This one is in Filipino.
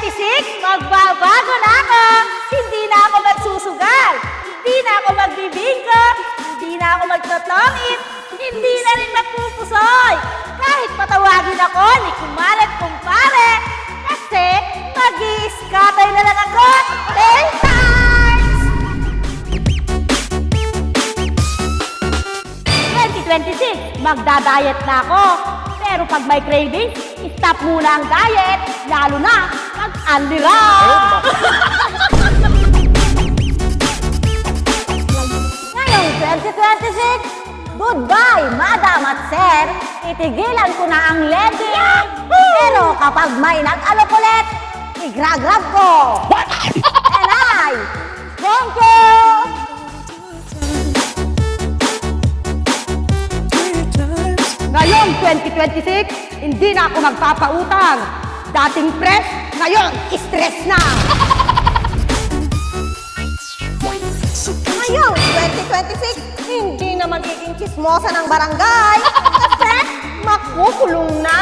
2026, magbabago na ako! Hindi na ako magsusugal! Hindi na ako magbibingko! Hindi na ako magtotongit! Hindi na rin magpupusoy! Kahit patawagin ako ni Kumaret Kumpare! Kasi mag-i-scatter na lang ako 10 times! 2026, magda-diet na ako. Pero pag may cravings, stop muna ang diet. Lalo na, mag-anlira. Ngayong 2026, goodbye, madam at sir. Itigilan ko na ang legging. Pero kapag may nag-alok ulit, igra-grab ko. And I, thank you! Ngayong 2026, hindi na ako magpapautang. Dating press, ngayon, stress na. Ngayong 2026, hindi na magiging chismosa ng barangay kasi makukulong na.